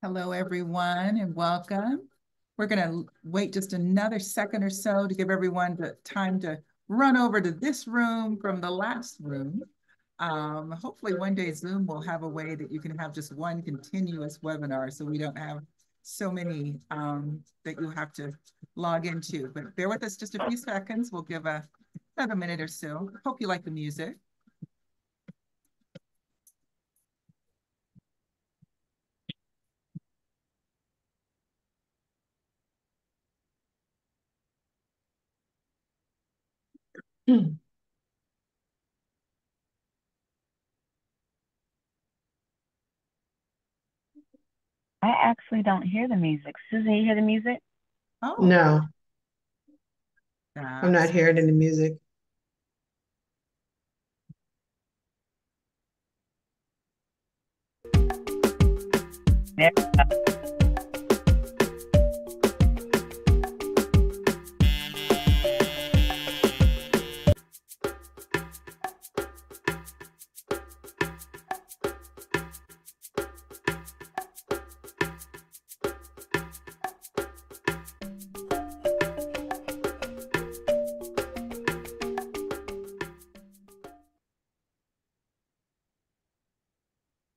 Hello, everyone, and welcome. We're going to wait just another second or so to give everyone the time to run over to this room from the last room. Hopefully one day Zoom will have a way that you can have just one continuous webinar so we don't have so many that you have to log into. But bear with us just a few seconds. We'll give another minute or so. Hope you like the music. I actually don't hear the music. Susan, you hear the music? Oh, no. I'm not hearing any music. There we go.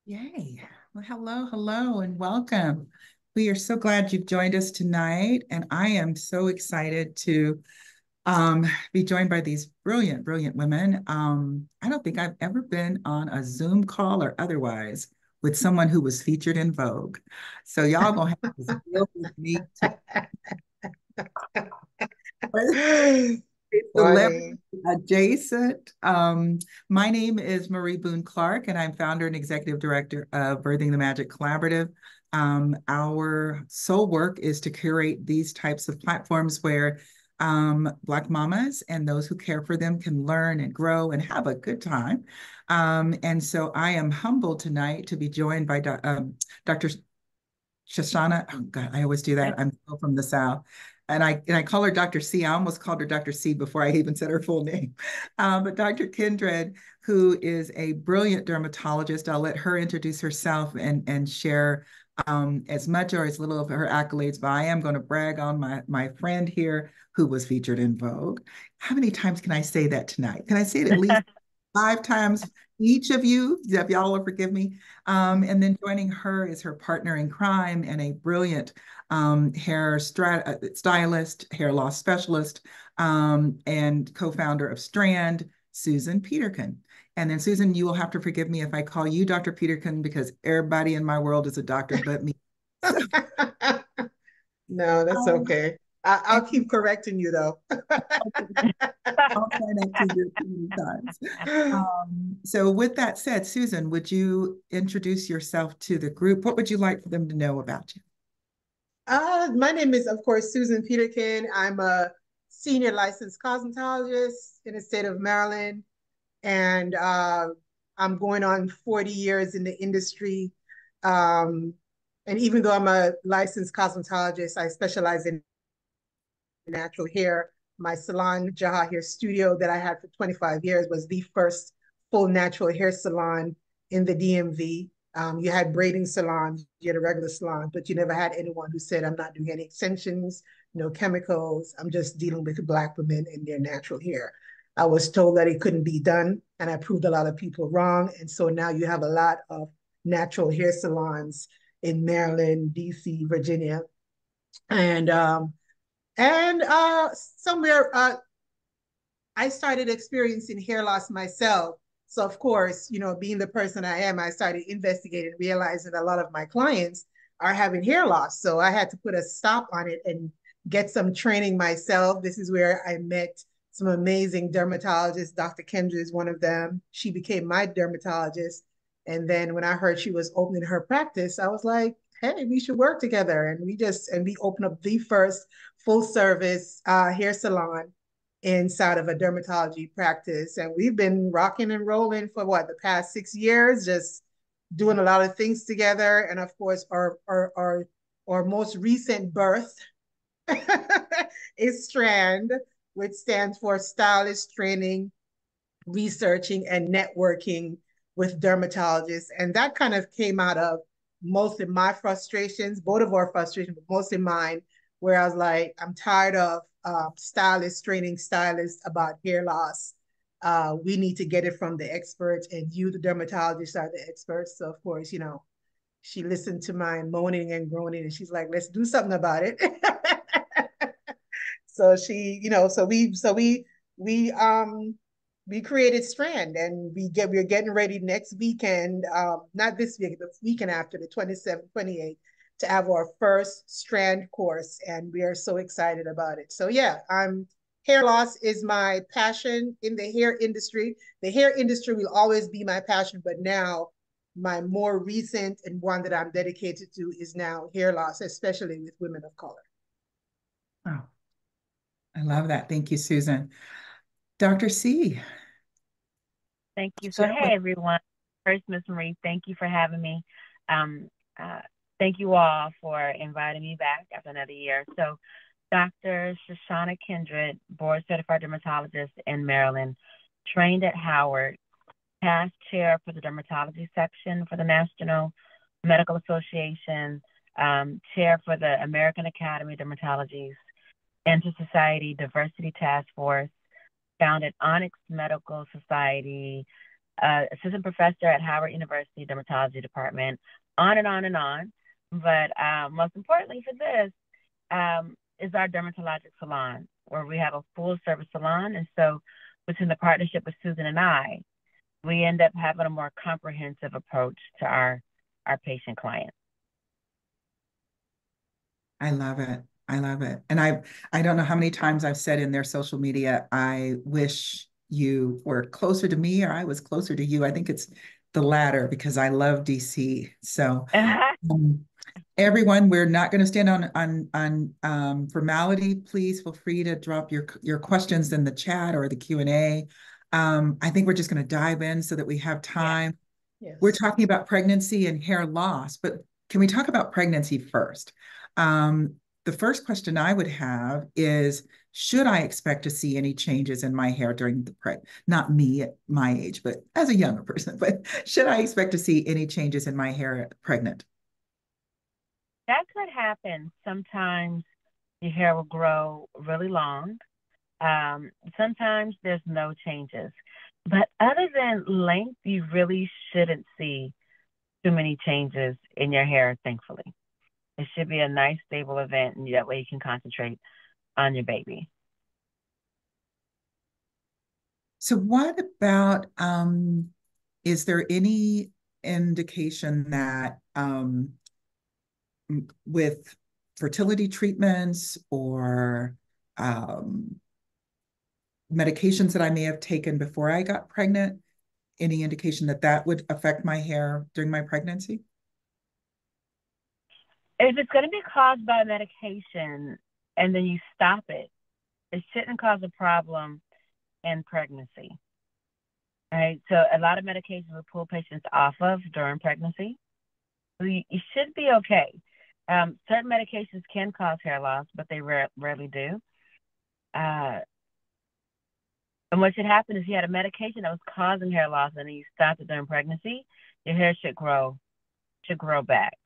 Yay. Well, hello, and welcome. We are so glad you've joined us tonight, and I am so excited to be joined by these brilliant women. I don't think I've ever been on a Zoom call or otherwise with someone who was featured in Vogue. So y'all gonna have to deal with me. Celebrity adjacent. My name is Marie Boone Clark, and I'm founder and executive director of Birthing the Magic Collaborative. Our sole work is to curate these types of platforms where Black mamas and those who care for them can learn and grow and have a good time. And so I am humbled tonight to be joined by Dr. Shoshana. Oh God, I always do that. I'm from the South. And I call her Dr. C. I almost called her Dr. C before I even said her full name. But Dr. Kindred, who is a brilliant dermatologist, I'll let her introduce herself and share as much or as little of her accolades, but I am going to brag on my friend here who was featured in Vogue. How many times can I say that tonight? Can I say it at least 5 times? Each of you, if y'all will forgive me. And then joining her is her partner in crime and a brilliant hair stylist, hair loss specialist, and co-founder of Strand, Susan Peterkin. And then Susan, you will have to forgive me if I call you Dr. Peterkin because everybody in my world is a doctor but me. So, No, that's okay. I'll keep correcting you though. I'll try not to do it too many times. So with that said, Susan, would you introduce yourself to the group? What would you like for them to know about you? My name is, of course, Susan Peterkin. I'm a senior licensed cosmetologist in the state of Maryland, and I'm going on 40 years in the industry. Um, and even though I'm a licensed cosmetologist, I specialize in natural hair. My salon, Jaha Hair Studio, that I had for 25 years, was the first full natural hair salon in the DMV. You had braiding salons, you had a regular salon, but you never had anyone who said, I'm not doing any extensions, no chemicals. I'm just dealing with Black women and their natural hair. I was told that it couldn't be done, and I proved a lot of people wrong. And so now you have a lot of natural hair salons in Maryland, DC, Virginia. And somewhere I started experiencing hair loss myself. So of course, you know, being the person I am, I started investigating, realizing a lot of my clients are having hair loss. So I had to put a stop on it and get some training myself. This is where I met some amazing dermatologists. Dr. Kendra is one of them. She became my dermatologist. And then when I heard she was opening her practice, I was like, hey, we should work together. And we opened up the first full service hair salon inside of a dermatology practice. And we've been rocking and rolling for what, the past 6 years, just doing a lot of things together. And of course, our most recent birth is Strand, which stands for Stylist Training, Researching, and Networking with Dermatologists. And that kind of came out of mostly my frustrations, both of our frustrations, but mostly mine, where I was like, I'm tired of stylists training stylists about hair loss. We need to get it from the experts, and you, the dermatologists, are the experts. So, of course, you know, she listened to my moaning and groaning, and she's like, let's do something about it. So she, you know, we created Strand, and we're getting ready next weekend, not this week, the weekend after, the 27th, 28th, to have our first Strand course, and we are so excited about it. So yeah, hair loss is my passion in the hair industry. The hair industry will always be my passion, but now my more recent and one that I'm dedicated to is now hair loss, especially with women of color. Oh, I love that. Thank you, Susan. Dr. C. Thank you. So, hey, everyone. First, Ms. Marie, thank you for having me. Um, uh, Thank you all for inviting me back after another year. So, Dr. Shoshana Kindred, board certified dermatologist in Maryland, trained at Howard, past chair for the dermatology section for the National Medical Association, chair for the American Academy of Dermatology's Inter-Society Diversity Task Force, founded Onyx Medical Society, assistant professor at Howard University Dermatology Department, on and on and on. But most importantly for this is our dermatologic salon, where we have a full service salon. And so between the partnership with Susan and I, we end up having a more comprehensive approach to our patient clients. I love it. I love it. And I don't know how many times I've said in their social media, I wish you were closer to me or I was closer to you. I think it's the latter because I love DC. So everyone, we're not going to stand on formality. Please feel free to drop your questions in the chat or the Q&A. I think we're just going to dive in so that we have time. Yeah. Yes. We're talking about pregnancy and hair loss, but can we talk about pregnancy first? The first question I would have is, should I expect to see any changes in my hair during the not me at my age, but as a younger person, but should I expect to see any changes in my hair pregnant? That could happen. Sometimes your hair will grow really long. Sometimes there's no changes. But other than length, you really shouldn't see too many changes in your hair, thankfully. It should be a nice, stable event, and that way you can concentrate on your baby. So what about, is there any indication that with fertility treatments or medications that I may have taken before I got pregnant, any indication that that would affect my hair during my pregnancy? If it's going to be caused by medication and then you stop it, it shouldn't cause a problem in pregnancy. Right? So a lot of medications we pull patients off of during pregnancy. So you should be okay. Certain medications can cause hair loss, but they rarely do. And what should happen is you had a medication that was causing hair loss and then you stopped it during pregnancy, your hair should grow back.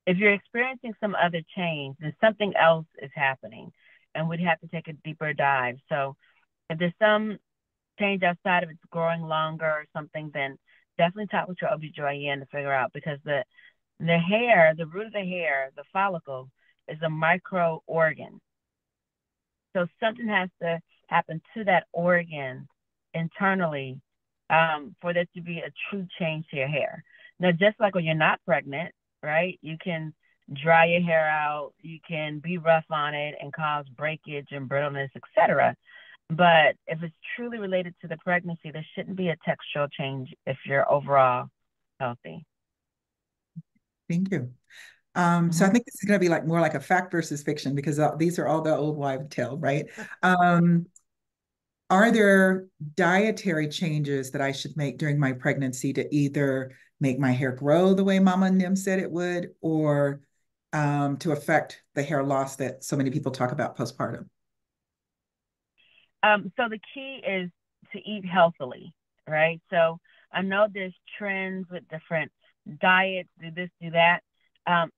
If you're experiencing some other change, then something else is happening and we'd have to take a deeper dive. So if there's some change outside of it's growing longer or something, then definitely talk with your OBGYN to figure out, because the hair, the root of the hair, the follicle, is a micro organ. So something has to happen to that organ internally for there to be a true change to your hair. Now, just like when you're not pregnant, right, you can dry your hair out, you can be rough on it and cause breakage and brittleness, etc. But if it's truly related to the pregnancy, there shouldn't be a textural change if you're overall healthy. Thank you. So I think this is going to be like more like a fact versus fiction, because these are all the old wives' tale, right? Are there dietary changes that I should make during my pregnancy to either make my hair grow the way Mama Nim said it would, or to affect the hair loss that so many people talk about postpartum? So the key is to eat healthily, right? So I know there's trends with different diets, do this, do that.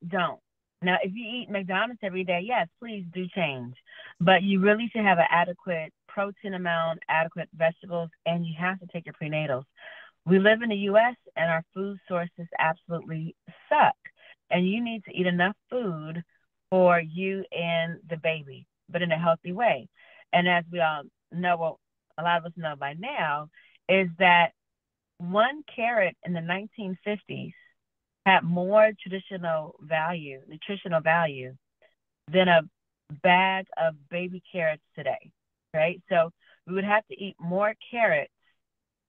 Don't. Now, if you eat McDonald's every day, yes, please do change. But you really should have an adequate protein amount, adequate vegetables, and you have to take your prenatals. We live in the U.S. and our food sources absolutely suck. And you need to eat enough food for you and the baby, but in a healthy way. And as we all know, well, a lot of us know by now, is that one carrot in the 1950s had more nutritional value than a bag of baby carrots today, right? So we would have to eat more carrots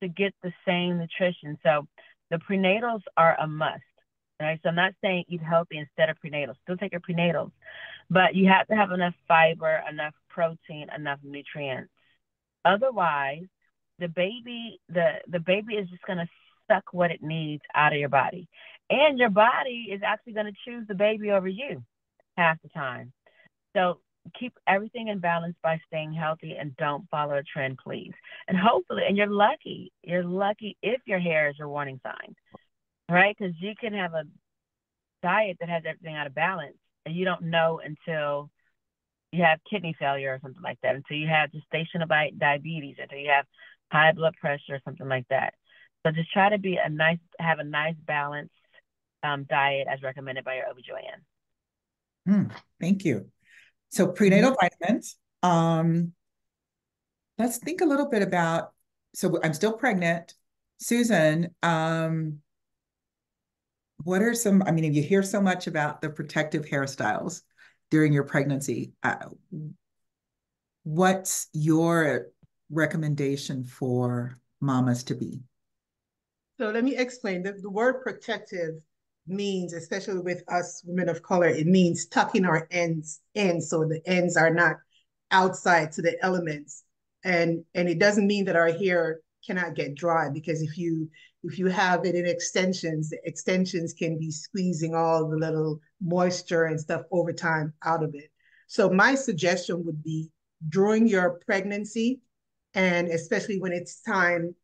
to get the same nutrition. So the prenatals are a must, right? So I'm not saying eat healthy instead of prenatals. Still take your prenatals, but you have to have enough fiber, enough protein, enough nutrients. Otherwise, the baby is just going to suck what it needs out of your body. And your body is actually going to choose the baby over you half the time. So keep everything in balance by staying healthy and don't follow a trend, please. And hopefully, and you're lucky if your hair is your warning sign, right? Because you can have a diet that has everything out of balance and you don't know until you have kidney failure or something like that, until you have gestational diabetes, until you have high blood pressure or something like that. So just try to have a nice balanced diet as recommended by your OBGYN. Thank you. So prenatal vitamins. Let's think a little bit about, so I'm still pregnant. Susan, what are some, I mean, you hear so much about the protective hairstyles during your pregnancy. What's your recommendation for mamas to be? So let me explain. The word protective means, especially with us women of color, it means tucking our ends in so the ends are not outside to the elements. And it doesn't mean that our hair cannot get dry, because if you have it in extensions, the extensions can be squeezing all the little moisture and stuff over time out of it. So my suggestion would be during your pregnancy, and especially when it's time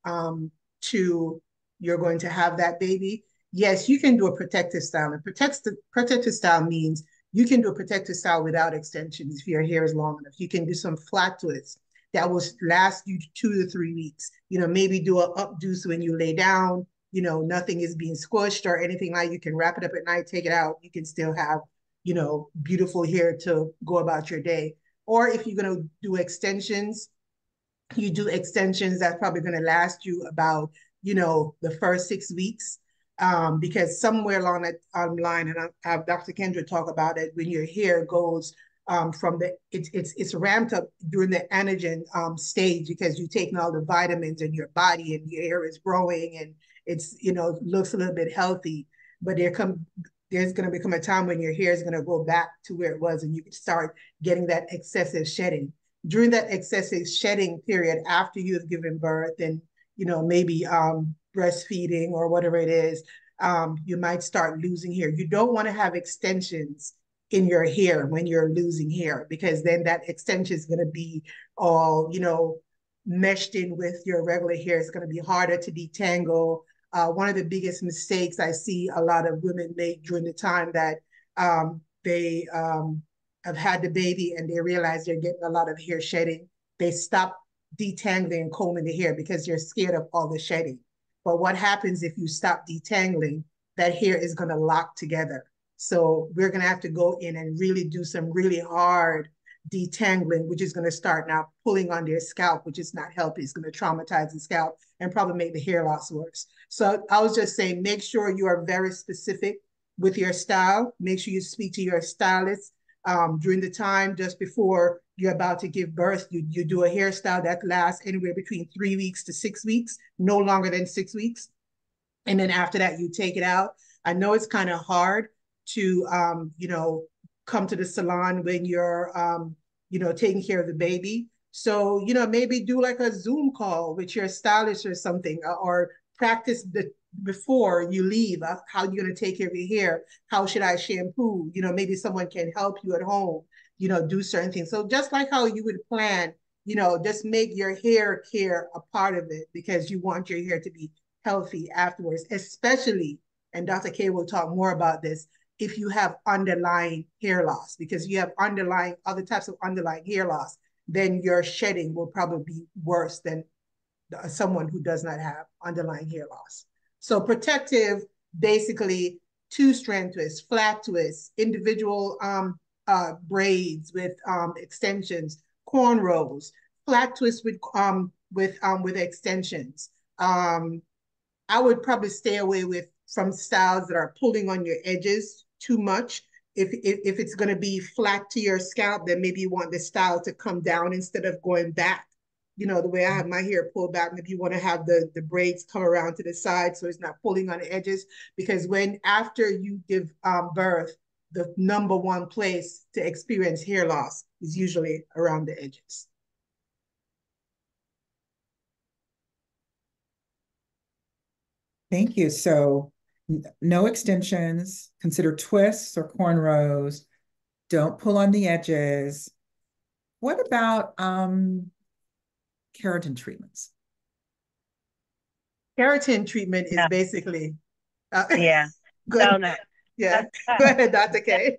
to you're going to have that baby, yes, you can do a protective style. And protective style means you can do a protective style without extensions if your hair is long enough. You can do some flat twists that will last you 2 to 3 weeks. Maybe do an updo so when you lay down, nothing is being squished or anything like. You can wrap it up at night, take it out. You can still have, beautiful hair to go about your day. Or if you're going to do extensions, You do extensions that's probably going to last you about, the first 6 weeks. Because somewhere along that line, and I have Dr. Kendra talk about it, when your hair goes from it's ramped up during the anagen stage, because you're taking all the vitamins in your body and your hair is growing and it's, looks a little bit healthy. But there's going to become a time when your hair is going to go back to where it was and you can start getting that excessive shedding. During that excessive shedding period after you have given birth and, maybe breastfeeding or whatever it is, you might start losing hair. You don't want to have extensions in your hair when you're losing hair, because then that extension is going to be all, meshed in with your regular hair. It's going to be harder to detangle. One of the biggest mistakes I see a lot of women make during the time that they have had the baby and they realize they're getting a lot of hair shedding, they stop detangling and combing the hair because they're scared of all the shedding. But what happens if you stop detangling? That hair is going to lock together. So we're going to have to go in and really do some really hard detangling, which is going to start now pulling on their scalp, which is not healthy. It's going to traumatize the scalp and probably make the hair loss worse. So I was just saying, make sure you are very specific with your style. Make sure you speak to your stylist during the time just before you're about to give birth. You do a hairstyle that lasts anywhere between 3 weeks to 6 weeks, no longer than 6 weeks. And then after that, you take it out. I know it's kind of hard to, come to the salon when you're, taking care of the baby. So, maybe do like a Zoom call with your stylist or something, or practice before you leave, how you're going to take care of your hair. How should I shampoo? Maybe someone can help you at home, do certain things. So just like how you would plan, just make your hair care a part of it, because you want your hair to be healthy afterwards, especially, and Dr. K will talk more about this, if you have underlying hair loss, because you have other types of underlying hair loss, then your shedding will probably be worse than someone who does not have underlying hair loss. So protective, basically 2-strand twists, flat twists, individual braids with extensions, cornrows, flat twists with extensions. I would probably stay away from styles that are pulling on your edges too much. If it's going to be flat to your scalp, then maybe you want the style to come down instead of going back. The way I have my hair pulled back, maybe you want to have the braids come around to the side so it's not pulling on the edges. Because after you give birth, the number one place to experience hair loss is usually around the edges. Thank you. So no extensions, consider twists or cornrows, don't pull on the edges. What about keratin treatments? Keratin treatment is basically yeah. good. No. Yeah. Go ahead, Dr. K.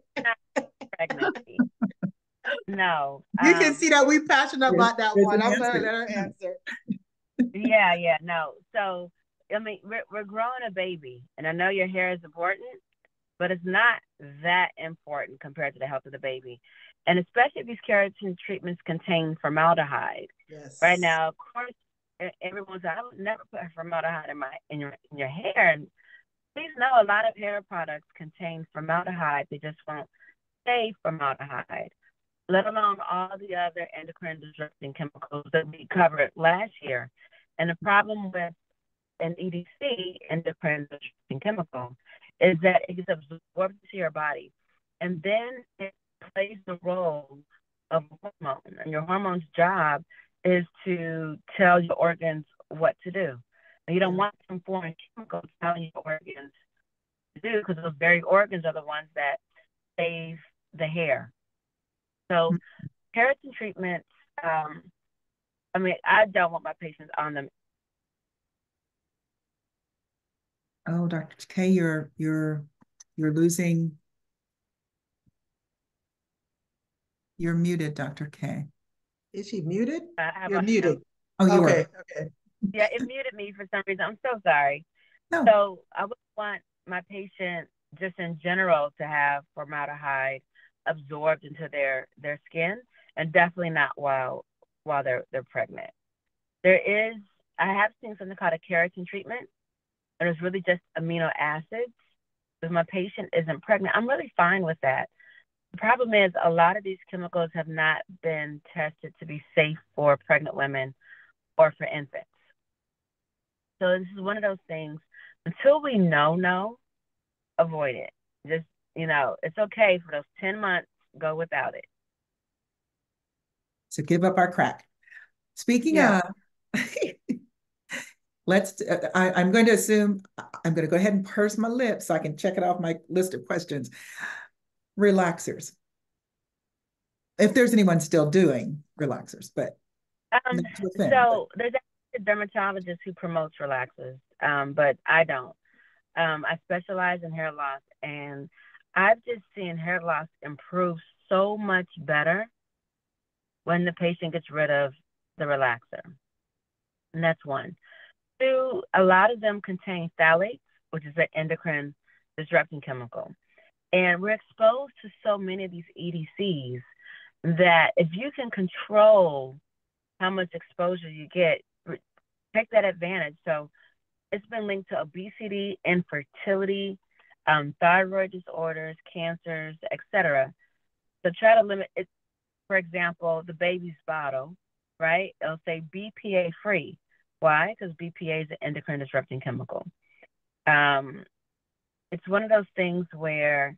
Pregnancy. No. You can see that we're passionate about that one. I'm going to let her answer. Yeah, no. So, I mean, we're growing a baby, and I know your hair is important, but it's not that important compared to the health of the baby. And especially if these keratin treatments contain formaldehyde. Yes. Right now, of course, everyone's I would never put formaldehyde in your hair. And please know, a lot of hair products contain formaldehyde. They just won't say formaldehyde, let alone all the other endocrine disrupting chemicals that we covered last year. And the problem with an EDC, endocrine disrupting chemical, is that it gets absorbed into your body. And then it plays the role of a hormone. And your hormone's job is to tell your organs what to do. And you don't want some foreign chemical telling your organs to do, because those very organs are the ones that save the hair. So keratin treatments, I mean, I don't want my patients on them. Oh, Dr. K, you're losing. You're muted, Dr. K. Is she muted? You're muted. Oh, you okay. are. Okay. Yeah, it muted me for some reason. I'm so sorry. No. So I would want my patient, just in general, to have formaldehyde absorbed into their skin, and definitely not while they're pregnant. There is, I have seen something called a keratin treatment, and it's really just amino acids. If my patient isn't pregnant, I'm really fine with that. The problem is a lot of these chemicals have not been tested to be safe for pregnant women or for infants. So this is one of those things. Until we know, avoid it. Just, it's okay for those 10 months, go without it. So give up our crack. Speaking of, I'm going to assume, I'm going to go ahead and purse my lips so I can check it off my list of questions. Relaxers. If there's anyone still doing relaxers, but so there's a dermatologist who promotes relaxers, but I don't. I specialize in hair loss, and I've just seen hair loss improve so much better when the patient gets rid of the relaxer. And that's one. Two, a lot of them contain phthalates, which is an endocrine disrupting chemical. And we're exposed to so many of these EDCs that if you can control how much exposure you get, take that advantage. So it's been linked to obesity, infertility, thyroid disorders, cancers, etc. So try to limit it. For example, the baby's bottle, right? It'll say BPA free. Why? Because BPA is an endocrine disrupting chemical. It's one of those things where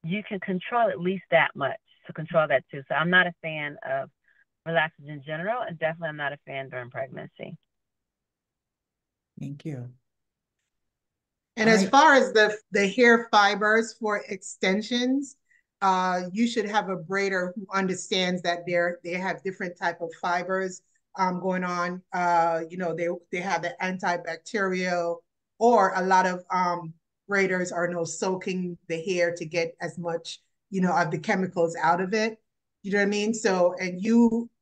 you can control at least that much to control that too. So I'm not a fan of relaxers in general, and definitely I'm not a fan during pregnancy. Thank you. And as far as the hair fibers for extensions, you should have a braider who understands that they have different type of fibers going on. They have the antibacterial, or a lot of braiders are soaking the hair to get as much of the chemicals out of it. You know what I mean? So, and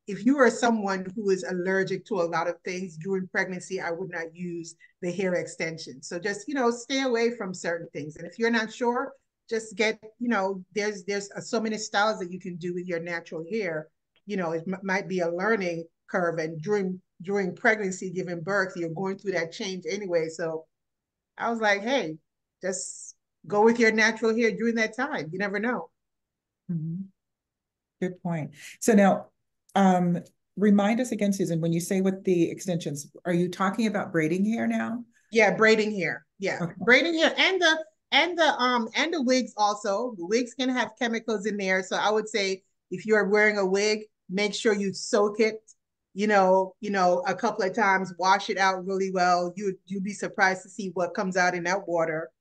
if you are someone who is allergic to a lot of things during pregnancy, I would not use the hair extension. So just, stay away from certain things. And if you're not sure, just get, there's so many styles that you can do with your natural hair. It might be a learning curve. And during pregnancy, giving birth, you're going through that change anyway. So I was like, hey, just go with your natural hair during that time. You never know. Mm-hmm. Good point. So now, remind us again, Susan, when you say with the extensions, are you talking about braiding hair now? Yeah, braiding hair. Yeah, okay. Braiding hair, and the wigs also. The wigs can have chemicals in there. So I would say if you're wearing a wig, make sure you soak it, a couple of times, wash it out really well. You'd be surprised to see what comes out in that water.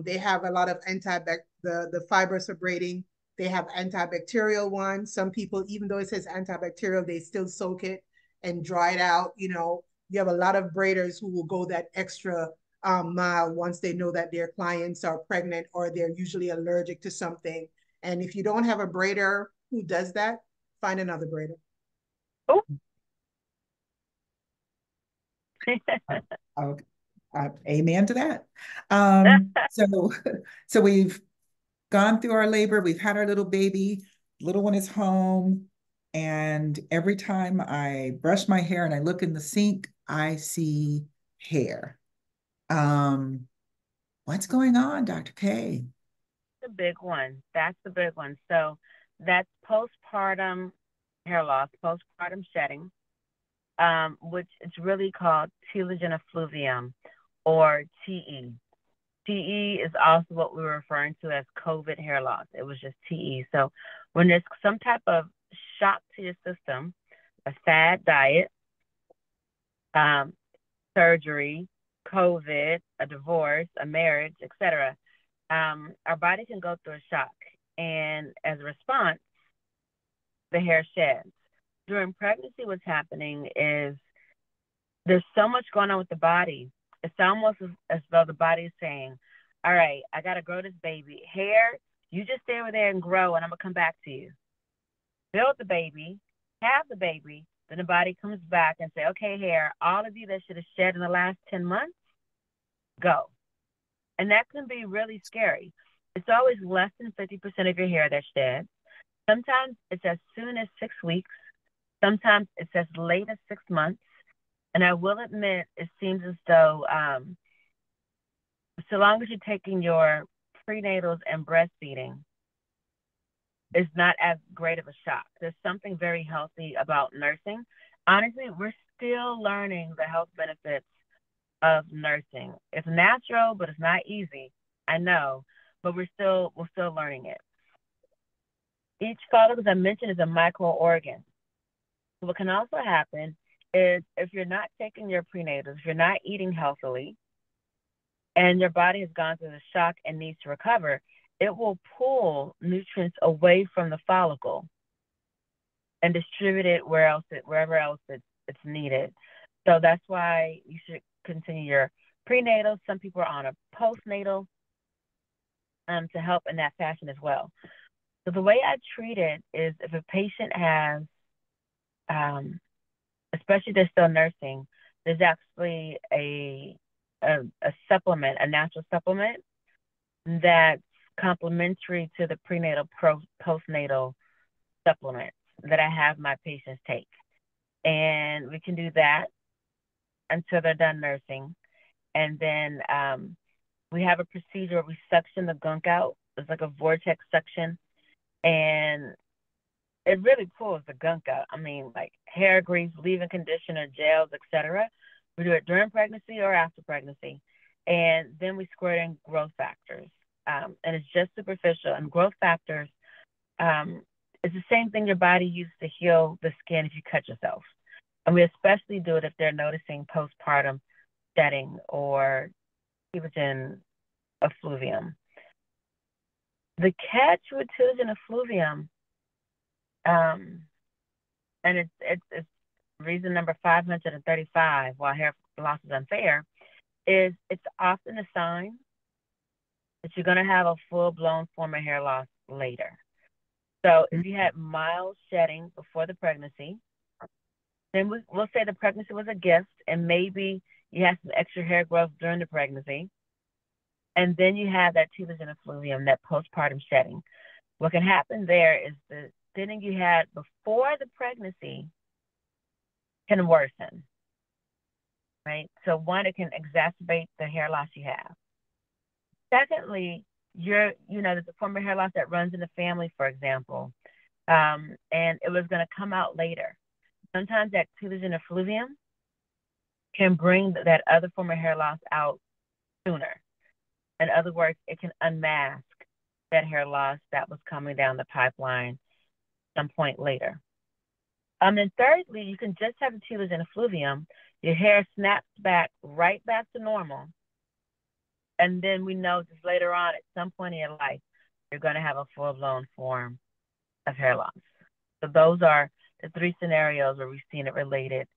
They have a lot of the fibers for braiding. They have antibacterial ones. Some people, even though it says antibacterial, they still soak it and dry it out. You have a lot of braiders who will go that extra mile once they know that their clients are pregnant or they're usually allergic to something. And if you don't have a braider who does that, find another braider. Oh. Amen to that. So we've gone through our labor. We've had our little baby. Little one is home. And every time I brush my hair and I look in the sink, I see hair. What's going on, Dr. K? The big one. That's the big one. So that's postpartum hair loss, postpartum shedding, which is really called telogen effluvium, or TE. TE is also what we were referring to as COVID hair loss. It was just TE. So when there's some type of shock to your system, a fad diet, surgery, COVID, a divorce, a marriage, etc., our body can go through a shock. And as a response, the hair sheds. During pregnancy, what's happening is there's so much going on with the body. It's almost as though the body is saying, all right, I got to grow this baby. Hair, you just stay over there and grow, and I'm going to come back to you. Build the baby, have the baby, then the body comes back and say, okay, hair, all of you that should have shed in the last 10 months, go. And that can be really scary. It's always less than 50% of your hair that sheds. Sometimes it's as soon as 6 weeks. Sometimes it's as late as 6 months. And I will admit, it seems as though so long as you're taking your prenatals and breastfeeding, it's not as great of a shock. There's something very healthy about nursing. Honestly, we're still learning the health benefits of nursing. It's natural, but it's not easy. I know, but we're still learning it. Each follicle, as I mentioned, is a microorgan. What can also happen is if you're not taking your prenatals, if you're not eating healthily, and your body has gone through the shock and needs to recover, it will pull nutrients away from the follicle and distribute it wherever else it's needed. So that's why you should continue your prenatal. Some people are on a postnatal to help in that fashion as well. So the way I treat it is if a patient has, especially if they're still nursing, there's actually a supplement, a natural supplement that's complementary to the prenatal postnatal supplements that I have my patients take. And we can do that until they're done nursing. And then we have a procedure where we suction the gunk out. It's like a vortex suction. And it really pulls the gunk out. I mean, like hair grease, leave-in conditioner, gels, etc. We do it during pregnancy or after pregnancy. And then we squirt in growth factors. And it's just superficial. And growth factors is the same thing your body uses to heal the skin if you cut yourself. And we especially do it if they're noticing postpartum shedding or telogen effluvium. The catch with telogen effluvium, and it's reason number 535 why hair loss is unfair, is it's often a sign that you're going to have a full-blown form of hair loss later. So if you had mild shedding before the pregnancy, then we'll say the pregnancy was a gift and maybe you had some extra hair growth during the pregnancy. And then you have that telogen effluvium, that postpartum shedding. What can happen there is the thinning you had before the pregnancy can worsen, right? So one, it can exacerbate the hair loss you have. Secondly, there's a form of hair loss that runs in the family, for example, and it was going to come out later. Sometimes that telogen effluvium can bring that other form of hair loss out sooner. In other words, it can unmask that hair loss that was coming down the pipeline some point later. And thirdly, you can just have the telogen effluvium. Your hair snaps right back to normal. And then we know just later on, at some point in your life, you're going to have a full-blown form of hair loss. So those are the three scenarios where we've seen it related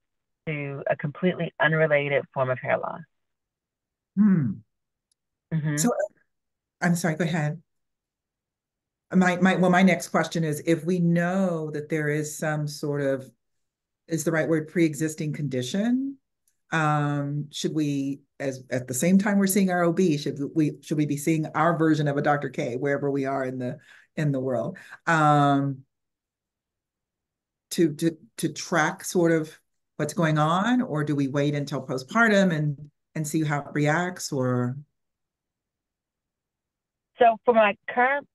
to a completely unrelated form of hair loss. So I'm sorry, go ahead. My next question is, if we know that there is some sort of, is the right word, pre-existing condition, should we, as at the same time we're seeing our OB, should we be seeing our version of a Dr. K wherever we are in the world, to track sort of what's going on, or do we wait until postpartum and see how it reacts? Or so for my current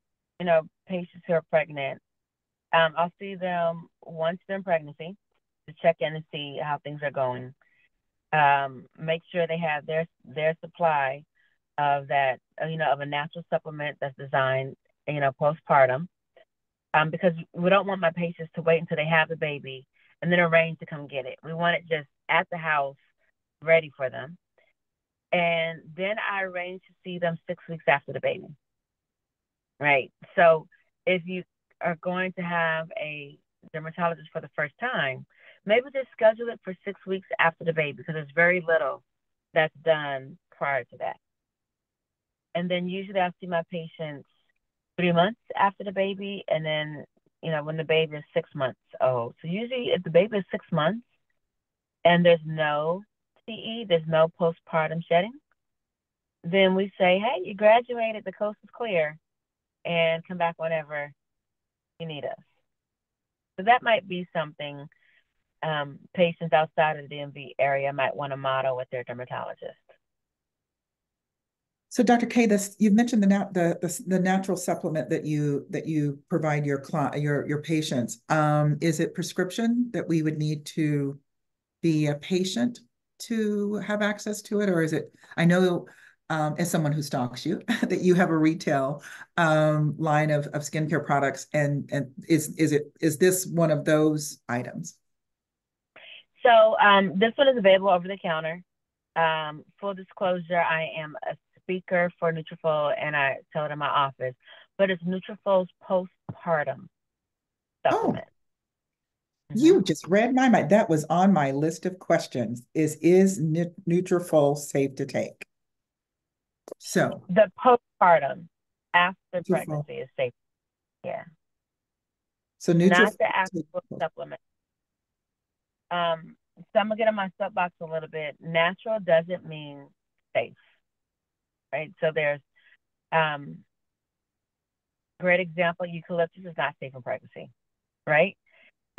patients who are pregnant, I'll see them once they're in pregnancy to check in and see how things are going. Make sure they have their supply of that, of a natural supplement that's designed, postpartum, because we don't want my patients to wait until they have the baby and then arrange to come get it. We want it just at the house, ready for them. And then I arrange to see them 6 weeks after the baby. Right. So if you are going to have a dermatologist for the first time, maybe just schedule it for 6 weeks after the baby, because there's very little that's done prior to that. And then usually I'll see my patients 3 months after the baby, and then, when the baby is 6 months old. So usually if the baby is 6 months and there's no CE, there's no postpartum shedding, then we say, hey, you graduated, the coast is clear, and come back whenever you need us. So that might be something patients outside of the DMV area might want to model with their dermatologist. So, Dr. K, you've mentioned the natural supplement that you provide your patients. Is it prescription that we would need to be a patient to have access to it, or is it? I know, as someone who stalks you, that you have a retail line of skincare products, and is this one of those items? So this one is available over the counter. Full disclosure, I am a speaker for Nutrafol, and I tell it in my office, but it's Nutrafol's postpartum supplement. You just read my mind. That was on my list of questions. Is Nutrafol safe to take? So the postpartum after Nutrafol. Pregnancy is safe. Yeah. So Not Nutrafol, the actual supplement. So I'm gonna get on my soapbox a little bit. Natural doesn't mean safe, right? So there's great example, eucalyptus is not safe in pregnancy, right?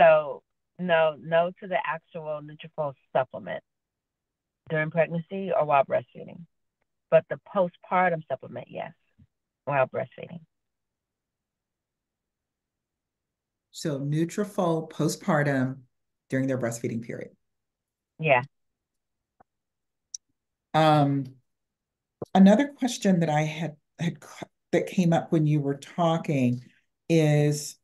So no to the actual Nutrafol supplement during pregnancy or while breastfeeding. But the postpartum supplement, yes, while breastfeeding. So Nutrafol postpartum during their breastfeeding period. Yeah. Another question that I had that came up when you were talking is,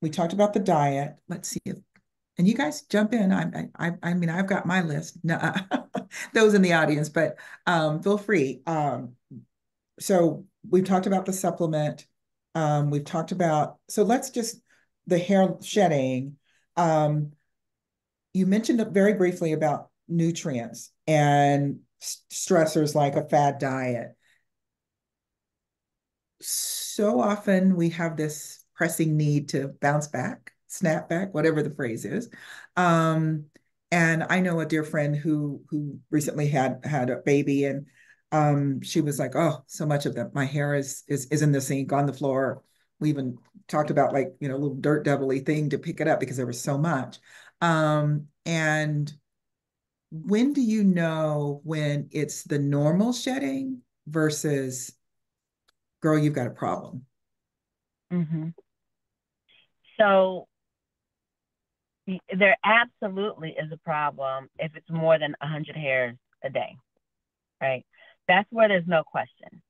we talked about the diet. Let's see if, and you guys jump in. I mean, I've got my list. No, those in the audience, but feel free. So we've talked about the supplement. We've talked about, so let's just, the hair shedding. You mentioned very briefly about nutrients and stressors like a fad diet. So often we have this pressing need to bounce back, snap back, whatever the phrase is. And I know a dear friend who recently had a baby, and she was like, "Oh, so much of that. My hair is in the sink on the floor." We even talked about, like, a little dirt devil-y thing to pick it up because there was so much. And when do you know when it's the normal shedding versus, girl, you've got a problem? Mm-hmm. So there absolutely is a problem if it's more than 100 hairs a day, right? That's where there's no question.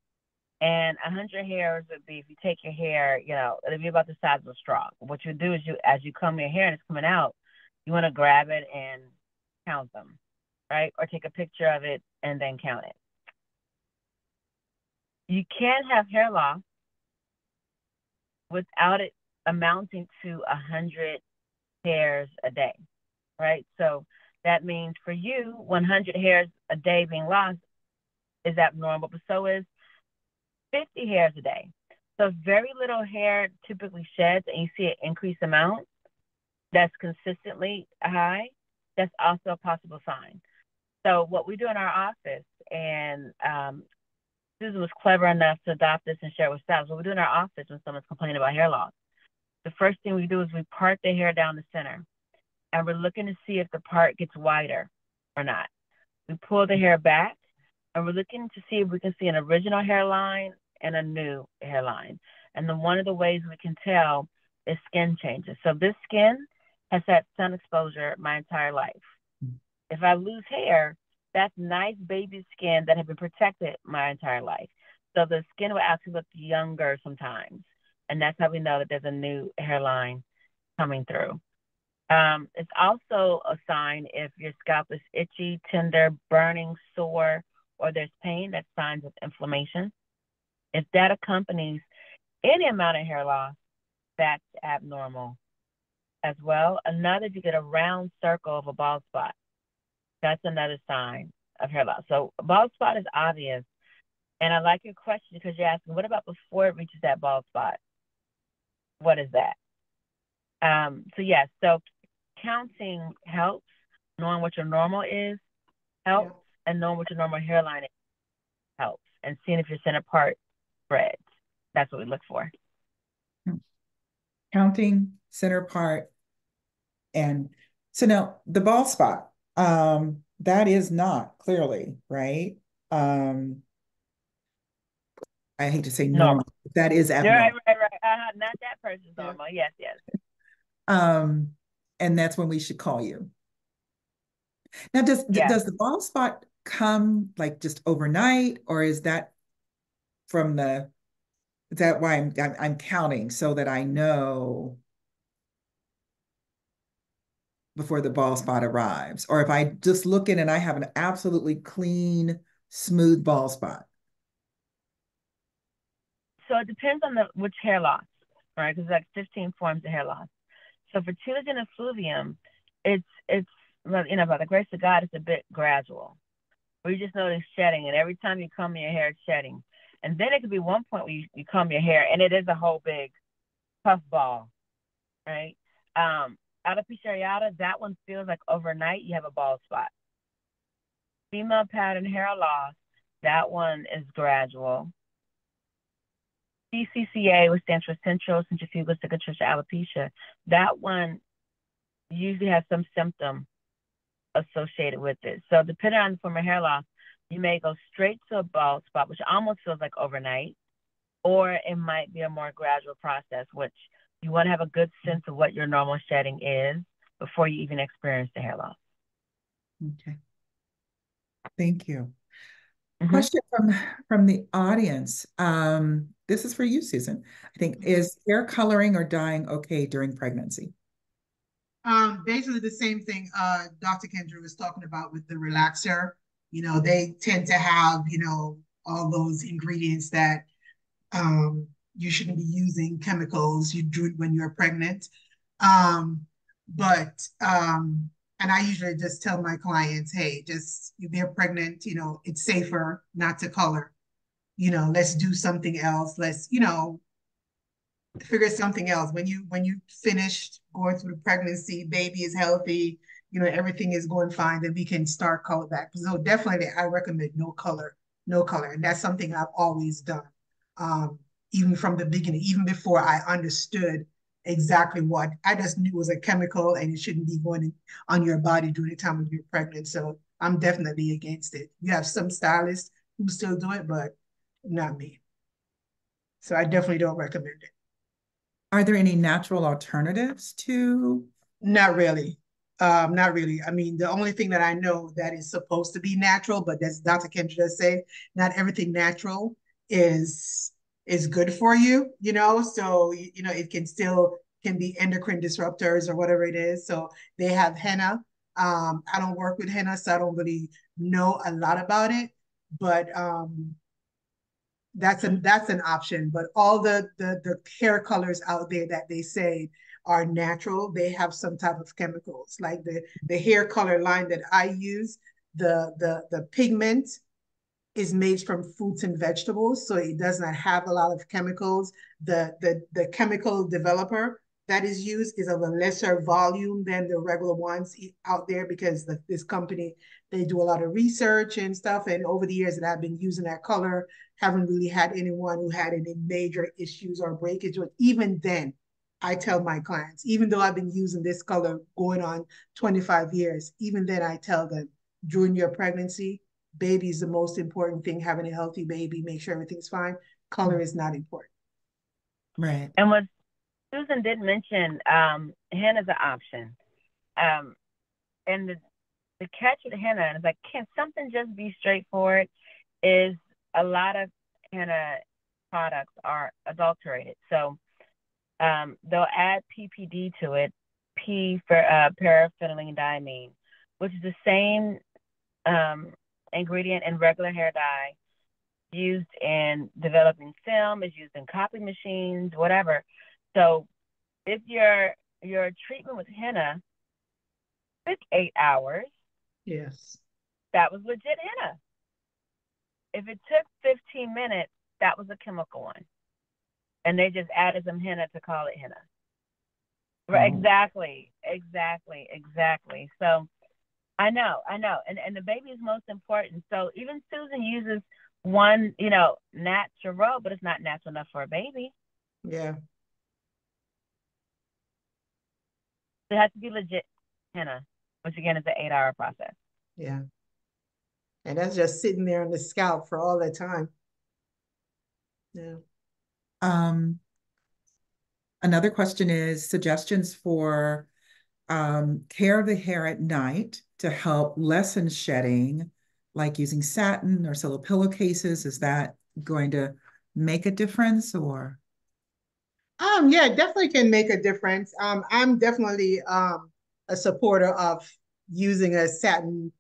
And 100 hairs would be, if you take your hair, it'll be about the size of a straw. What you do is, as you comb your hair and it's coming out, you want to grab it and count them, right? Or take a picture of it and then count it. You can't have hair loss without it amounting to 100 hairs a day, right? So that means for you, 100 hairs a day being lost is abnormal, but so is 50 hairs a day. So if very little hair typically sheds and you see an increased amount that's consistently high, that's also a possible sign. So what we do in our office, and Susan was clever enough to adopt this and share it with staff. What we do in our office when someone's complaining about hair loss, the first thing we do is we part the hair down the center, and we're looking to see if the part gets wider or not. We pull the hair back, and we're looking to see if we can see an original hairline and a new hairline. And then one of the ways we can tell is skin changes. So this skin has had sun exposure my entire life. If I lose hair, that's nice baby skin that had been protected my entire life. So the skin will actually look younger sometimes. And that's how we know that there's a new hairline coming through. It's also a sign if your scalp is itchy, tender, burning, sore, or there's pain. That's signs of inflammation. If that accompanies any amount of hair loss, that's abnormal as well. Another, if you get a round circle of a bald spot, that's another sign of hair loss. So a bald spot is obvious. And I like your question because you're asking, what about before it reaches that bald spot? What is that? Yes, so counting helps. Knowing what your normal is helps, and knowing what your normal hairline is helps, and seeing if your center part spreads. That's what we look for. Counting center part And so now the bald spot, that is not clearly, right? Um, I hate to say Normal. normal, but that is Right, abnormal. right, right. Not that person's Yeah. normal. Yes, yes. Um, and that's when we should call you. Now, Yes. does the bald spot come like just overnight, or is that from the is that why I'm counting so that I know before the bald spot arrives? Or if I just look in and I have an absolutely clean, smooth bald spot. So it depends on which hair loss, right? Because like 15 forms of hair loss. So for telogen effluvium, it's well, by the grace of God, it's a bit gradual. Where you just notice shedding, and every time you comb your hair, it's shedding. And then it could be one point where you comb your hair, and it is a whole big puff ball, right? Alopecia areata, that one feels like overnight you have a bald spot. Female pattern hair loss, that one is gradual. CCCA, which stands for central centrifugal cicatricial alopecia, that one usually has some symptom associated with it. So depending on the form of hair loss, you may go straight to a bald spot, which almost feels like overnight, or it might be a more gradual process, which you want to have a good sense of what your normal shedding is before you even experience the hair loss. Okay. Thank you. Mm-hmm. Question from the audience. This is for you, Susan. I think, is hair coloring or dyeing okay during pregnancy? Basically the same thing Dr. Kendra was talking about with the relaxer. They tend to have, all those ingredients that you shouldn't be using chemicals you do when you're pregnant. But and I usually just tell my clients, hey, just if they're pregnant, it's safer not to color. Let's do something else. Let's, figure something else. When you finished going through the pregnancy, baby is healthy, everything is going fine, then we can start color back. So definitely I recommend no color, no color. And that's something I've always done. Even from the beginning, even before I understood exactly what I just knew was a chemical and it shouldn't be going on your body during the time when you're pregnant. So I'm definitely against it. You have some stylists who still do it, but not me. So I definitely don't recommend it. Are there any natural alternatives to? Not really. Not really. I mean, the only thing that I know that is supposed to be natural, but that's Dr. Kendra just said, not everything natural is is good for you. So it can be endocrine disruptors or whatever it is. So they have henna. I don't work with henna, so I don't really know a lot about it, but that's an option. But all the hair colors out there that they say are natural, they have some type of chemicals. Like the hair color line that I use, the pigment is made from fruits and vegetables, so it does not have a lot of chemicals. The chemical developer that is used is of a lesser volume than the regular ones out there because this company, they do a lot of research and stuff. And over the years that I've been using that color, haven't really had anyone who had any major issues or breakage. But even then, I tell my clients, even though I've been using this color going on 25 years, even then I tell them during your pregnancy, baby is the most important thing. Having a healthy baby, make sure everything's fine. Color is not important. Right. And what Susan did mention, henna is an option. Um, and the catch with henna is like, can something just be straightforward? Is a lot of henna products are adulterated. So they'll add PPD to it, P for paraphenyldiamine, which is the same ingredient in regular hair dye, used in developing film, is used in copy machines, whatever. So if your treatment with henna took 8 hours, Yes. that was legit henna. If it took 15 minutes, that was a chemical one. And they just added some henna to call it henna. Right, Oh. exactly. So I know. And the baby is most important. So even Susan uses one, natural, but it's not natural enough for a baby. Yeah. It has to be legit henna, which again is an 8-hour process. Yeah. And that's just sitting there on the scalp for all that time. Yeah. Another question is suggestions for care of the hair at night to help lessen shedding, like using satin or silver pillowcases. Is that going to make a difference or? Yeah, it definitely can make a difference. I'm definitely a supporter of using a satin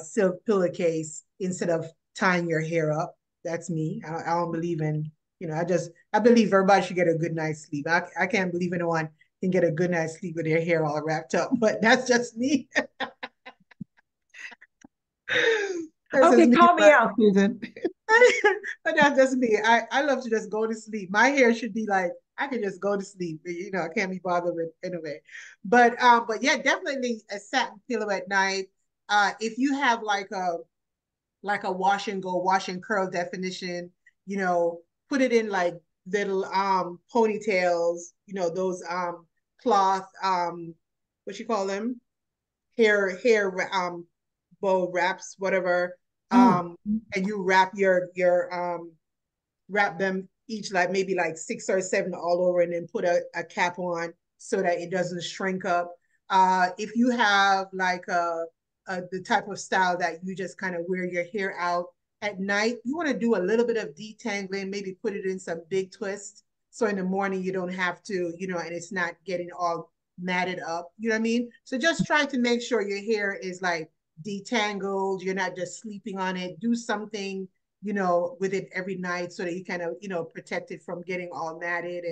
silk pillowcase instead of tying your hair up. That's me. I don't believe in, I believe everybody should get a good night's sleep. I can't believe anyone can get a good night's sleep with their hair all wrapped up, but that's just me. That's just Okay, me. call me out, Susan. But that's just me. I love to just go to sleep. My hair should be like I can just go to sleep. I can't be bothered with anyway. But yeah, definitely a satin pillow at night. If you have like a wash and go, wash and curl definition, put it in like little ponytails, those cloth what you call them? Hair bow wraps, whatever. Oh, And you wrap them each like maybe like 6 or 7 all over and then put a cap on so that it doesn't shrink up. If you have like the type of style that you just kind of wear your hair out at night, you want to do a little bit of detangling, maybe put it in some big twists. So in the morning you don't have to, and it's not getting all matted up. You know what I mean? So just try to make sure your hair is like detangled. You're not just sleeping on it. Do something with it every night so that you kind of, protect it from getting all matted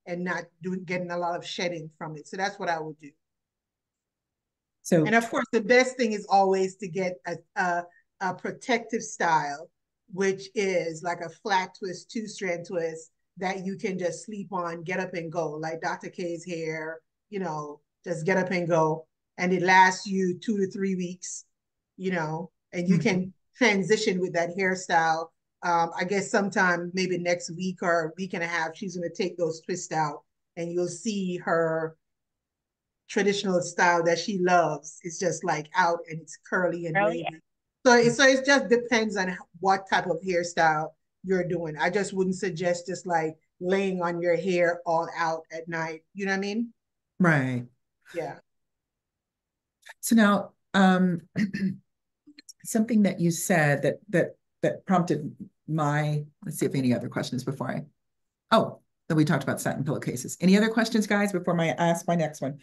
and not getting a lot of shedding from it. So that's what I would do. so And of course, the best thing is always to get a protective style, which is like a flat twist, 2-strand twist that you can just sleep on, get up and go, like Dr. K's hair, just get up and go. And it lasts you 2 to 3 weeks, and you mhm. can transition with that hairstyle. I guess sometime maybe next week or a week and a half, she's going to take those twists out and you'll see her traditional style that she loves. It's just like out and it's curly and Early. wavy. So it just depends on what type of hairstyle you're doing. I just wouldn't suggest just like laying on your hair all out at night. You know what I mean? Right. Yeah. So now, something that you said that prompted let's see if any other questions before that we talked about satin pillowcases. Any other questions, guys, before I ask my next one?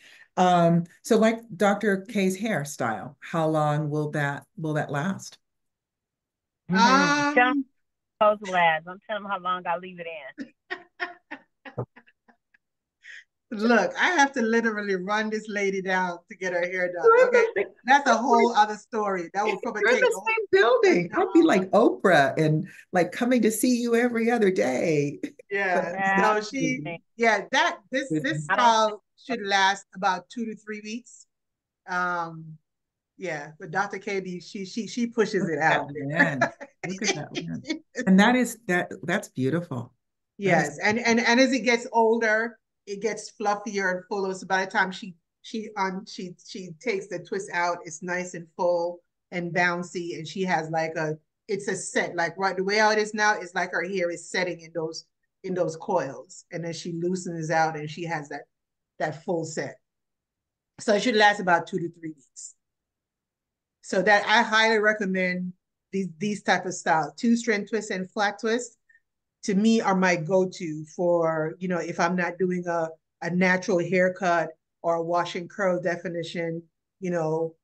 So like Dr. K's hairstyle, how long will that last? Tell them Um, how those lasts. I'm telling them how long I leave it in. Look, I have to literally run this lady down to get her hair done. Okay. That's a whole other story. That would probably You're in take the the whole. same building. I'd be like Oprah and like coming to see you every other day. Yeah. Yeah, So yeah, this I don't. style should last about 2 to 3 weeks. Um, yeah, but Dr. KB, she pushes Look it at that out lens. there. Look at that lens. And that's beautiful. That is Yes, and as it gets older, it gets fluffier and fuller. So by the time she takes the twist out, it's nice and full and bouncy, and she has like it's a set like right the way how it is now is like her hair is setting in those coils, and then she loosens out and she has that full set. So it should last about 2 to 3 weeks. So that I highly recommend these type of styles, 2-strand twist and flat twist to me are my go-to for, if I'm not doing a natural haircut or a wash and curl definition, you know,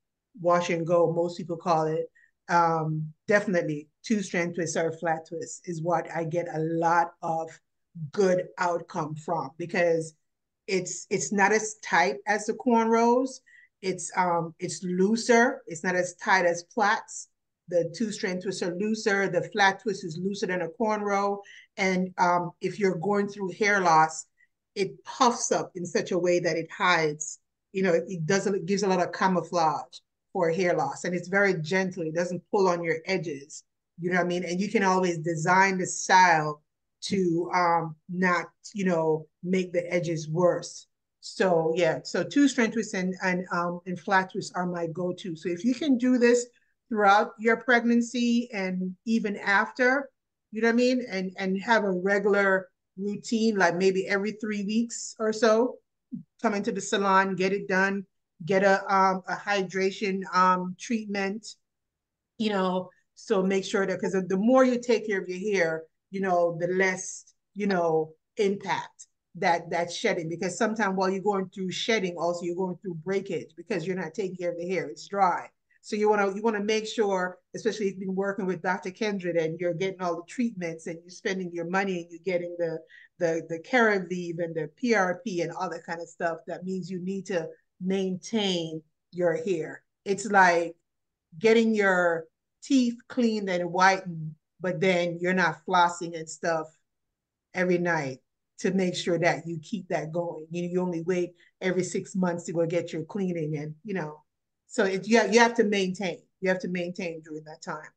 wash and go, most people call it. Definitely 2-strand twist or flat twist is what I get a lot of good outcome from because it's not as tight as the cornrows. It's looser. It's not as tight as plaits. The 2-strand twists are looser. The flat twist is looser than a cornrow. And if you're going through hair loss, it puffs up in such a way that it hides. It gives a lot of camouflage for hair loss, and it's very gentle. It doesn't pull on your edges. You know what I mean? And you can always design the style to not, make the edges worse. So yeah, so two strength twists and flat twists are my go-to. So if you can do this throughout your pregnancy and even after, you know what I mean, and have a regular routine, like maybe every 3 weeks or so, come into the salon, get it done, get a hydration treatment, you know, so make sure that, because the more you take care of your hair, you know, the less, you know, impact that shedding, because sometimes while you're going through shedding, also you're going through breakage because you're not taking care of the hair, it's dry. So you want to make sure, especially if you've been working with Dr. Kendra, and you're getting all the treatments and you're spending your money and you're getting the Keravive and the PRP and all that kind of stuff. That means you need to maintain your hair. It's like getting your teeth cleaned and whitened, but then you're not flossing and stuff every night to make sure that you keep that going. You only wait every 6 months to go get your cleaning, and so you have to maintain. You have to maintain during that time.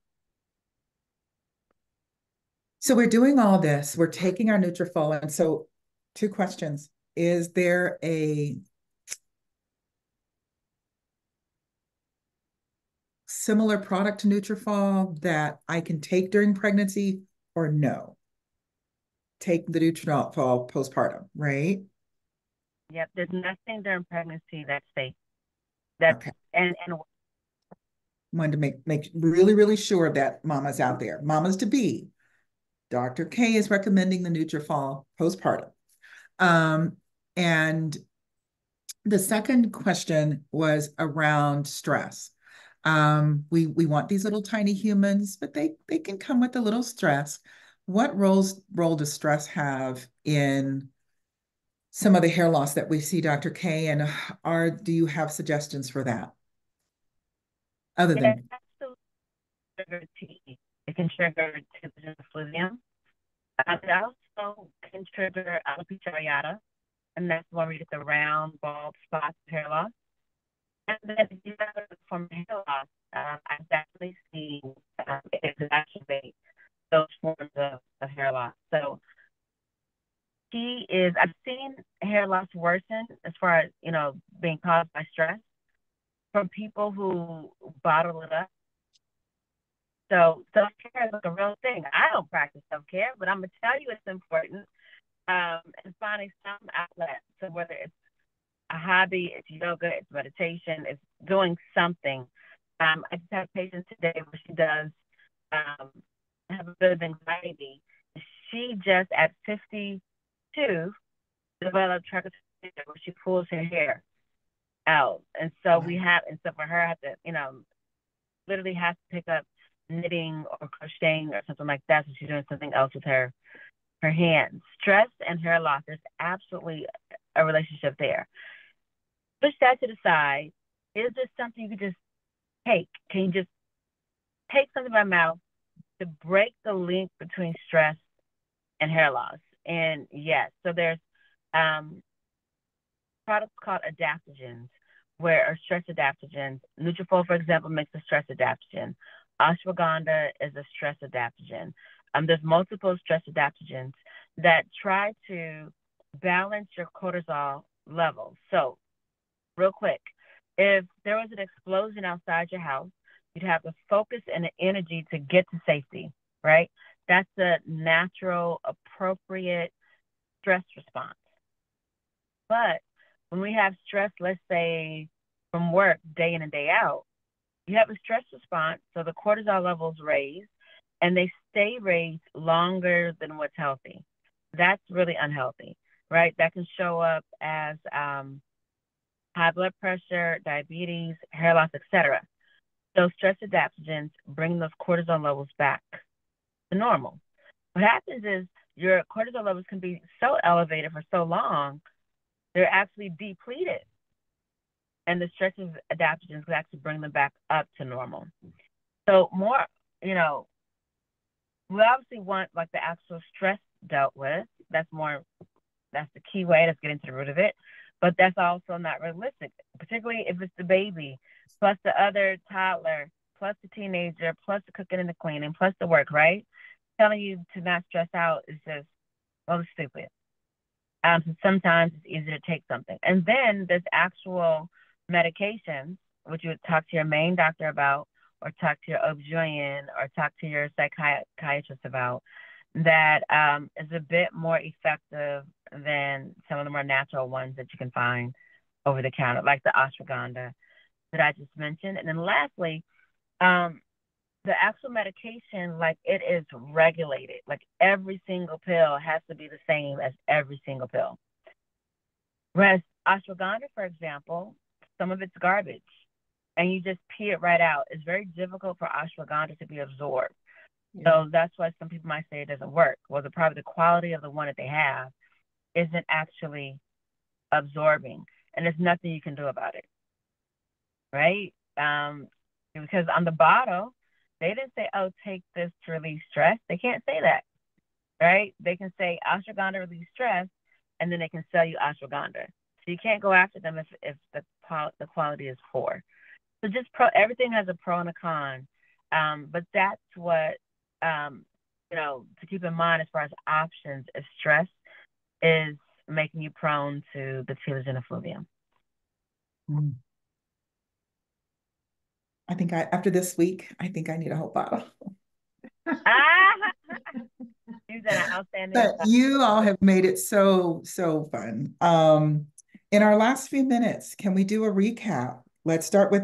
So we're doing all this. We're taking our Nutrafol, and so two questions: is there a similar product to Nutrafol that I can take during pregnancy, or no? Take the Nutrafol postpartum, right? Yep, there's nothing during pregnancy that's safe. That's Okay. and Wanted to make really, really sure that mamas out there, mamas to be. Dr. K is recommending the Nutrafol postpartum. And the second question was around stress. We want these little tiny humans, but they can come with a little stress. What role does stress have in some of the hair loss that we see, Dr. K? And do you have suggestions for that? Other it than trigger T. It can trigger typical fluvium. It also can trigger alopecia areata, and that's when we get the round, bald spots of hair loss. And then if you have a form of hair loss, I've definitely seen it exacerbate those forms of hair loss. So I've seen hair loss worsen as far as, being caused by stress from people who bottle it up. So self-care is like a real thing. I don't practice self-care, but I'm going to tell you it's important. And finding some outlet. So whether it's a hobby, it's yoga, it's meditation, it's doing something. I just have a patient today where she does have a bit of anxiety. She just at 52 developed trichotillomania where she pulls her hair out. And so for her, I have to, literally have to pick up knitting or crocheting or something like that. So she's doing something else with her hands. Stress and hair loss, there's absolutely a relationship there. Push that to the side. Is this something you can just take? Can you just take something by mouth to break the link between stress and hair loss? And yes, so there's products called adaptogens, or stress adaptogens. Nutrafol, for example, makes a stress adaptogen. Ashwagandha is a stress adaptogen. There's multiple stress adaptogens that try to balance your cortisol levels. So, real quick, if there was an explosion outside your house, you'd have the focus and the energy to get to safety, right? That's a natural, appropriate stress response. But when we have stress, let's say from work, day in and day out, you have a stress response, so the cortisol levels raise, and they stay raised longer than what's healthy. That's really unhealthy, right? That can show up as high blood pressure, diabetes, hair loss, etc. So stress adaptogens bring those cortisol levels back to normal. What happens is your cortisol levels can be so elevated for so long, they're actually depleted. And the stress adaptogens can actually bring them back up to normal. So more, we obviously want like the actual stress dealt with. That's the key way. Let's get into the root of it. But that's also not realistic, particularly if it's the baby, plus the other toddler, plus the teenager, plus the cooking and the cleaning, plus the work, right? Telling you to not stress out is just, well, it's stupid. So sometimes it's easier to take something. And then there's actual medications, which you would talk to your main doctor about, or talk to your OBGYN, or talk to your psychiatrist about, that is a bit more effective than some of the more natural ones that you can find over the counter, like the ashwagandha that I just mentioned. And then lastly, the actual medication, like, it is regulated. Like, every single pill has to be the same as every single pill. Whereas ashwagandha, for example, some of it's garbage and you just pee it right out. It's very difficult for ashwagandha to be absorbed. So that's why some people might say it doesn't work. Well, probably the quality of the one that they have isn't actually absorbing, and there's nothing you can do about it, right? Because on the bottle, they didn't say, "Oh, take this to relieve stress." They can't say that, right? They can say ashwagandha relieves stress, and then they can sell you ashwagandha. So you can't go after them if the quality is poor. So just everything has a pro and a con, but that's what to keep in mind as far as options. If stress is making you prone to the telogen effluvium. I think after this week, I think I need a whole bottle. You've done an outstanding But you all have made it so fun. In our last few minutes, can we do a recap? Let's start with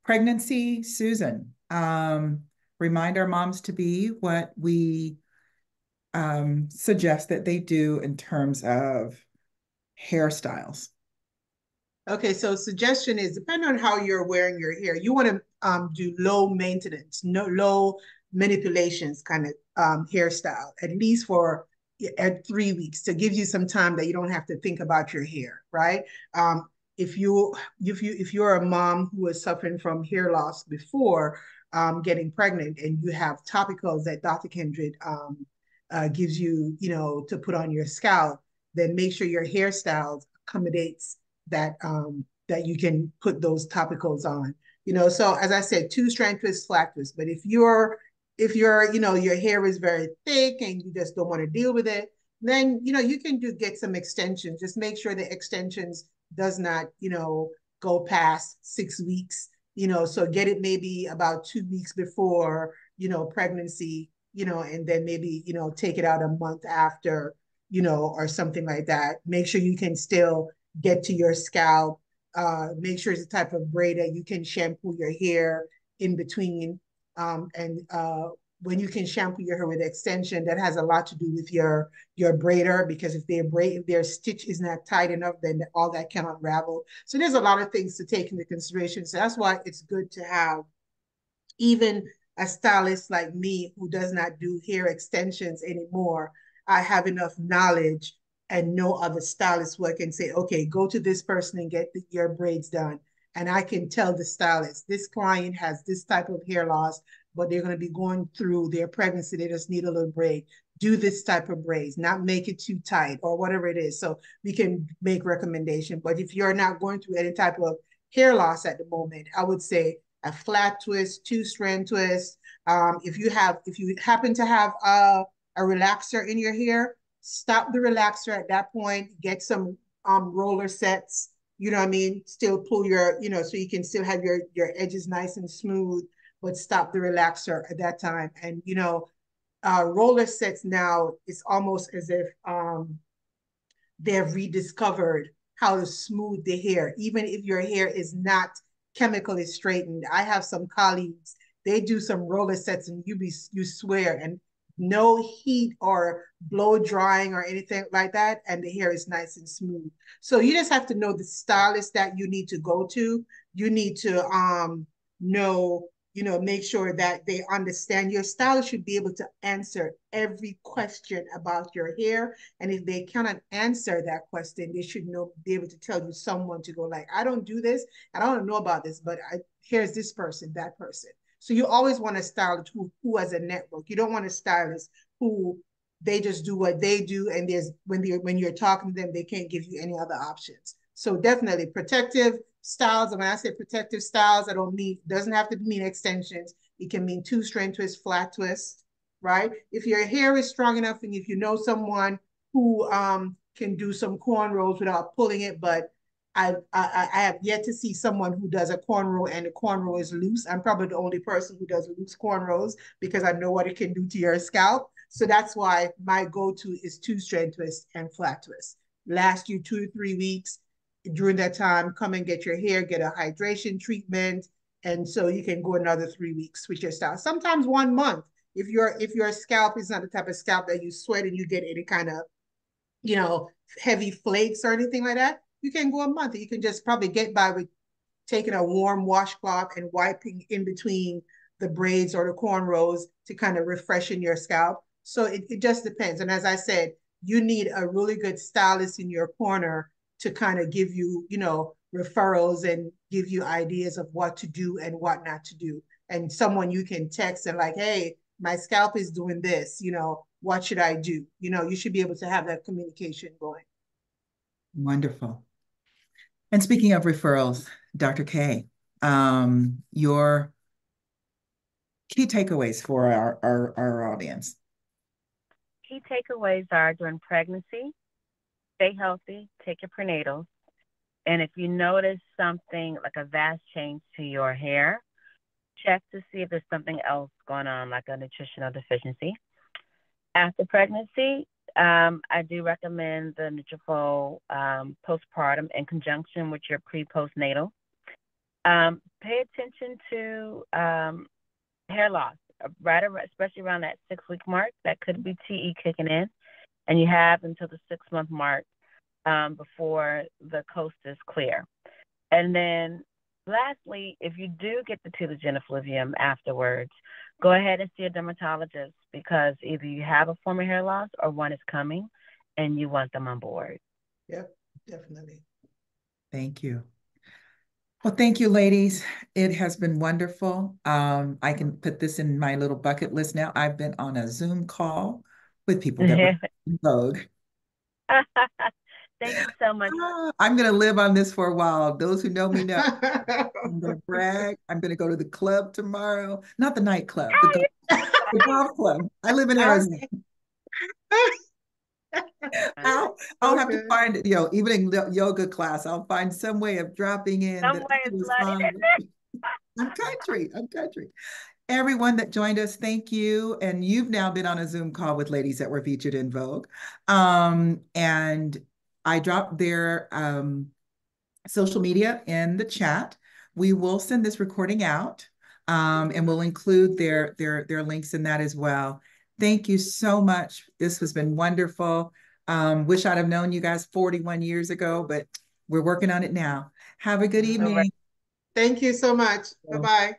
pregnancy, Susan. Remind our moms to be what we suggest that they do in terms of hairstyles. Okay, so suggestion is, depending on how you're wearing your hair, you want to do low maintenance, low manipulations kind of hairstyle, at least for at 3 weeks, to give you some time that you don't have to think about your hair, right? If you're a mom who is suffering from hair loss before getting pregnant, and you have topicals that Dr. Kindred gives you, to put on your scalp, then make sure your hairstyle accommodates that you can put those topicals on. So as I said, two strand twist, flat twist. But if your hair is very thick and you just don't want to deal with it, then you can get some extensions. Just make sure the extensions does not go past 6 weeks. So get it maybe about 2 weeks before pregnancy, and then maybe take it out a month after, or something like that. Make sure you can still get to your scalp. Make sure it's the type of braid that you can shampoo your hair in between. And when you can shampoo your hair with extension, that has a lot to do with your braider, because if their stitch is not tight enough, then all that can unravel. So there's a lot of things to take into consideration. So that's why it's good to have even a stylist like me, who does not do hair extensions anymore. I have enough knowledge and no other stylist who I can say, okay, go to this person and get your braids done. And I can tell the stylist, this client has this type of hair loss, but they're going to be going through their pregnancy. They just need a little braid. Do this type of braids, not make it too tight or whatever it is. So we can make recommendation. But if you're not going through any type of hair loss at the moment, I would say a flat twist, two strand twist. If you happen to have a relaxer in your hair, stop the relaxer at that point. Get some roller sets. You know what I mean? Still pull your, so you can still have your edges nice and smooth, but stop the relaxer at that time. And roller sets now, it's almost as if they've rediscovered how to smooth the hair, even if your hair is not chemically straightened. I have some colleagues, they do some roller sets and you swear, and no heat or blow drying or anything like that, and the hair is nice and smooth. So you just have to know the stylist that you need to go to. You need to know, make sure that they understand. Your stylist should be able to answer every question about your hair. And if they cannot answer that question, they should be able to tell you someone to go, like, I don't do this, and I don't know about this, but here's this person, that person. So you always want a stylist who has a network. You don't want a stylist who they just do what they do, and when you're talking to them, they can't give you any other options. So definitely protective styles. And when I say protective styles, I don't mean, doesn't have to mean extensions. It can mean two strand twist, flat twist, right? If your hair is strong enough, and if you know someone who can do some cornrows without pulling it, but I have yet to see someone who does a cornrow and the cornrow is loose. I'm probably the only person who does loose cornrows because I know what it can do to your scalp. So that's why my go-to is two-strand twist and flat twist. Last you 2 to 3 weeks. During that time, come and get your hair, get a hydration treatment, and so you can go another 3 weeks with your style. Sometimes 1 month. If your scalp is not the type of scalp that you sweat and you get any kind of heavy flakes or anything like that, you can go a month. You can just probably get by with taking a warm washcloth and wiping in between the braids or the cornrows to kind of refreshen your scalp. So it just depends. And as I said, you need a really good stylist in your corner to kind of give you, referrals and give you ideas of what to do and what not to do. And someone you can text and like, hey, my scalp is doing this, what should I do? You should be able to have that communication going. Wonderful. And speaking of referrals, Dr. K, your key takeaways for our audience. Key takeaways are during pregnancy, stay healthy, take your prenatals. And if you notice something like a vast change to your hair, check to see if there's something else going on, like a nutritional deficiency. After pregnancy, I do recommend the Nutrafol postpartum in conjunction with your pre-postnatal. Pay attention to hair loss, especially around that 6-week mark. That could be TE kicking in, and you have until the 6-month mark before the coast is clear. And then lastly, if you do get the tuberous effluvium afterwards, go ahead and see a dermatologist because either you have a form of hair loss or one is coming and you want them on board. Yep, definitely. Thank you. Well, thank you, ladies. It has been wonderful. I can put this in my little bucket list now. I've been on a Zoom call with people that were in Vogue. Thank you so much. I'm going to live on this for a while. Those who know me know. I'm going to brag. I'm going to go to the club tomorrow. Not the nightclub, the golf club. I live in Arizona. I'll have to find, evening yoga class. I'll find some way of dropping in. I'm country. Everyone that joined us, thank you. And you've now been on a Zoom call with ladies that were featured in Vogue. And I dropped their social media in the chat. We will send this recording out, and we'll include their links in that as well. Thank you so much. This has been wonderful. Wish I'd have known you guys 41 years ago, but we're working on it now. Have a good evening. Thank you so much. Bye-bye.